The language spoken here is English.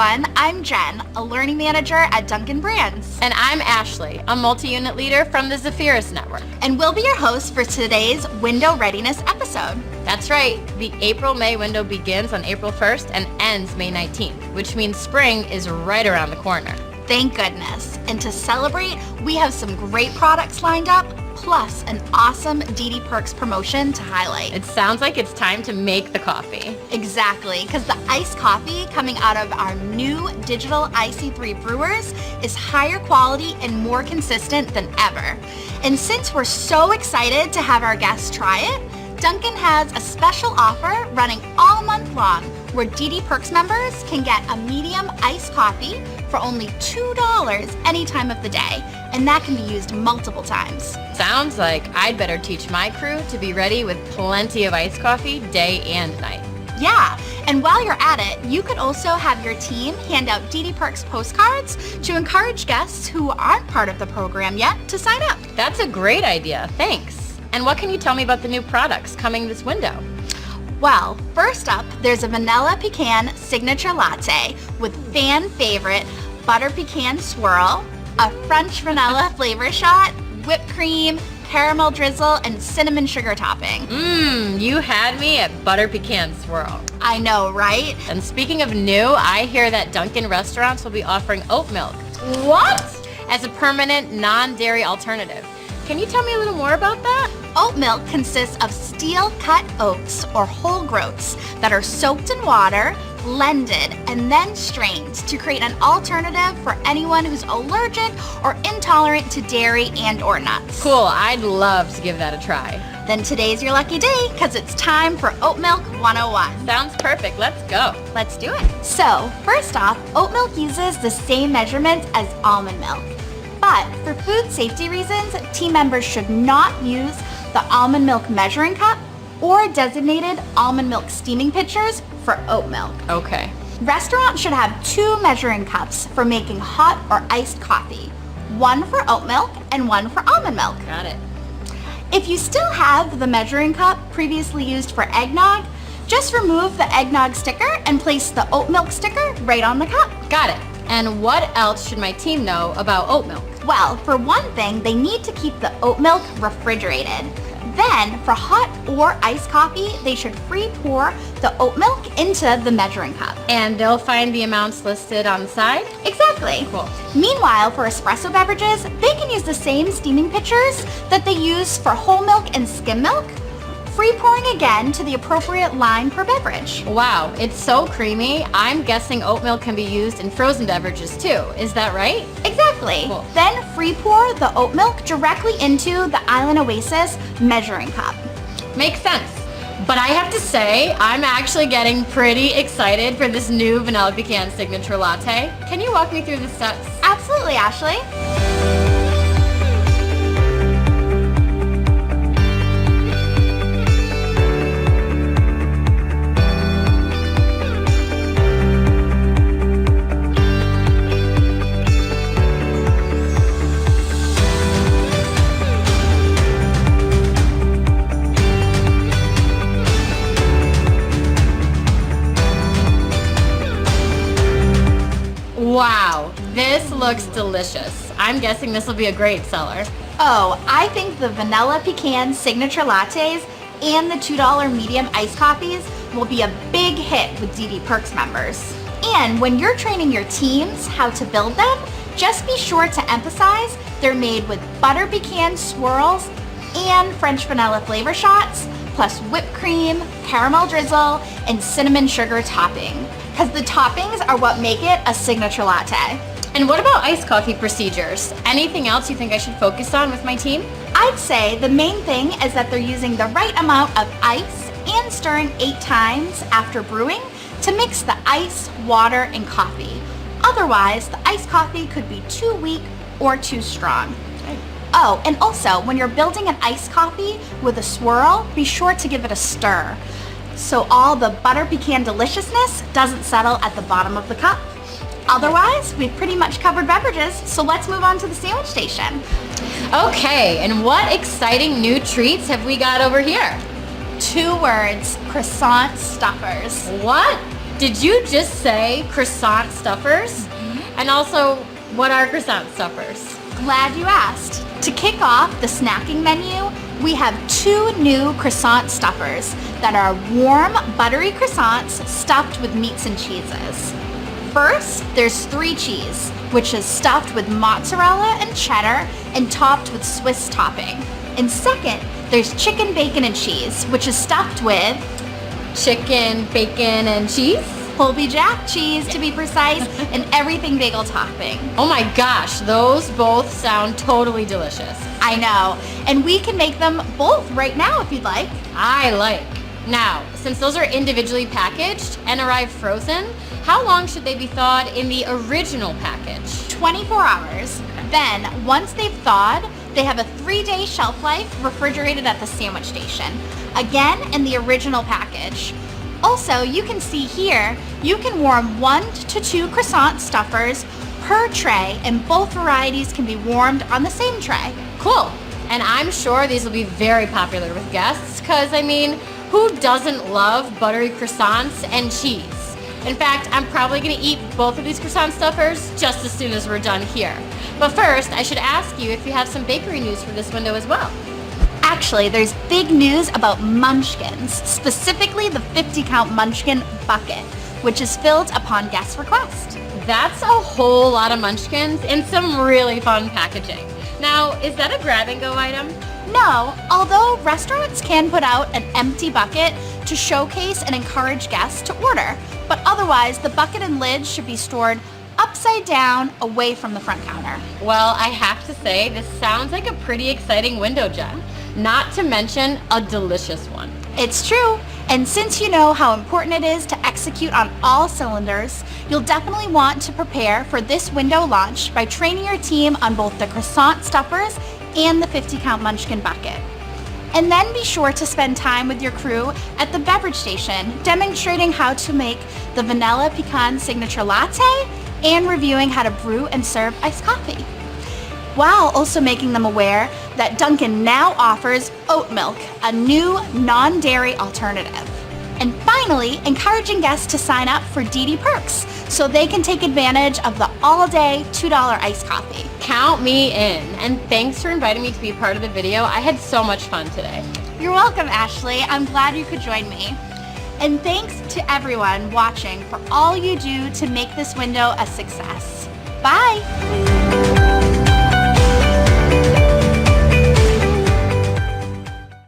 everyone, I'm Jen, a learning manager at Dunkin' Brands. And I'm Ashley, a multi-unit leader from the Zephyrus Network. And we'll be your hosts for today's Window Readiness episode. That's right, the April-May window begins on April 1st and ends May 19th, which means spring is right around the corner. Thank goodness. And to celebrate, we have some great products lined up, plus an awesome DD Perks promotion to highlight. It sounds like it's time to make the coffee. Exactly, because the iced coffee coming out of our new digital IC3 brewers is higher quality and more consistent than ever. And since we're so excited to have our guests try it, Dunkin' has a special offer running all month long where DD Perks members can get a medium iced coffee for only $2 any time of the day, and that can be used multiple times. Sounds like I'd better teach my crew to be ready with plenty of iced coffee day and night. Yeah, and while you're at it, you could also have your team hand out DD Perks postcards to encourage guests who aren't part of the program yet to sign up. That's a great idea, thanks. And what can you tell me about the new products coming this window? Well, first up, there's a vanilla pecan signature latte with fan favorite butter pecan swirl, a French vanilla flavor shot, whipped cream, caramel drizzle, and cinnamon sugar topping. You had me at butter pecan swirl. I know, right? And speaking of new, I hear that Dunkin' restaurants will be offering oat milk. What? As a permanent non-dairy alternative. Can you tell me a little more about that? Oat milk consists of steel-cut oats or whole groats that are soaked in water, blended, and then strained to create an alternative for anyone who's allergic or intolerant to dairy and or nuts. Cool, I'd love to give that a try. Then today's your lucky day because it's time for Oat Milk 101. Sounds perfect, let's go. Let's do it. So, first off, oat milk uses the same measurements as almond milk. But for food safety reasons, team members should not use the almond milk measuring cup or designated almond milk steaming pitchers for oat milk. Okay. Restaurants should have 2 measuring cups for making hot or iced coffee, one for oat milk and one for almond milk. Got it. If you still have the measuring cup previously used for eggnog, just remove the eggnog sticker and place the oat milk sticker right on the cup. Got it. And what else should my team know about oat milk? Well, for one thing, they need to keep the oat milk refrigerated. Then, for hot or iced coffee, they should pre-pour the oat milk into the measuring cup. And they'll find the amounts listed on the side? Exactly. Cool. Meanwhile, for espresso beverages, they can use the same steaming pitchers that they use for whole milk and skim milk, free pouring again to the appropriate line per beverage. Wow, it's so creamy. I'm guessing oat milk can be used in frozen beverages too. Is that right? Exactly. Cool. Then free pour the oat milk directly into the Island Oasis measuring cup. Makes sense. But I have to say, I'm actually getting pretty excited for this new vanilla pecan signature latte. Can you walk me through the steps? Absolutely, Ashley. Wow, this looks delicious. I'm guessing this will be a great seller. Oh, I think the vanilla pecan signature lattes and the $2 medium iced coffees will be a big hit with DD Perks members. And when you're training your teams how to build them, just be sure to emphasize they're made with butter pecan swirls and French vanilla flavor shots, plus whipped cream, caramel drizzle, and cinnamon sugar topping. Because the toppings are what make it a signature latte. And what about iced coffee procedures? Anything else you think I should focus on with my team? I'd say the main thing is that they're using the right amount of ice and stirring 8 times after brewing to mix the ice, water, and coffee. Otherwise, the iced coffee could be too weak or too strong. Oh, and also, when you're building an iced coffee with a swirl, be sure to give it a stir, so all the butter pecan deliciousness doesn't settle at the bottom of the cup. Otherwise, we've pretty much covered beverages, so let's move on to the sandwich station. Okay, and what exciting new treats have we got over here? 2 words, croissant stuffers. What? Did you just say croissant stuffers? And also, what are croissant stuffers? Glad you asked. To kick off the snacking menu, we have 2 new croissant stuffers that are warm, buttery croissants stuffed with meats and cheeses. First, there's 3 cheese, which is stuffed with mozzarella and cheddar and topped with Swiss topping. And second, there's chicken, bacon, and cheese, which is stuffed with Chicken, bacon, and cheese? Colby Jack cheese, to be precise, and everything bagel topping. Oh my gosh, those both sound totally delicious. I know, and we can make them both right now if you'd like. I like. Now, since those are individually packaged and arrive frozen, how long should they be thawed in the original package? 24 hours. Then, once they've thawed, they have a 3-day shelf life refrigerated at the sandwich station. Again, in the original package. Also, you can see here, you can warm 1 to 2 croissant stuffers per tray, and both varieties can be warmed on the same tray. Cool. And I'm sure these will be very popular with guests because, I mean, who doesn't love buttery croissants and cheese? In fact, I'm probably going to eat both of these croissant stuffers just as soon as we're done here. But first, I should ask you if you have some bakery news for this window as well. Actually, there's big news about munchkins, specifically the 50-count munchkin bucket, which is filled upon guest request. That's a whole lot of munchkins and some really fun packaging. Now, is that a grab-and-go item? No, although restaurants can put out an empty bucket to showcase and encourage guests to order, but otherwise the bucket and lid should be stored upside down away from the front counter. Well, I have to say, this sounds like a pretty exciting window, Jen. Not to mention a delicious one. It's true, and since you know how important it is to execute on all cylinders, you'll definitely want to prepare for this window launch by training your team on both the croissant stuffers and the 50-count munchkin bucket. And then be sure to spend time with your crew at the beverage station, demonstrating how to make the vanilla pecan signature latte and reviewing how to brew and serve iced coffee, while also making them aware that Dunkin' now offers oat milk, a new non-dairy alternative. And finally, encouraging guests to sign up for DD Perks so they can take advantage of the all-day $2 iced coffee. Count me in, and thanks for inviting me to be part of the video. I had so much fun today. You're welcome, Ashley. I'm glad you could join me. And thanks to everyone watching for all you do to make this window a success. Bye!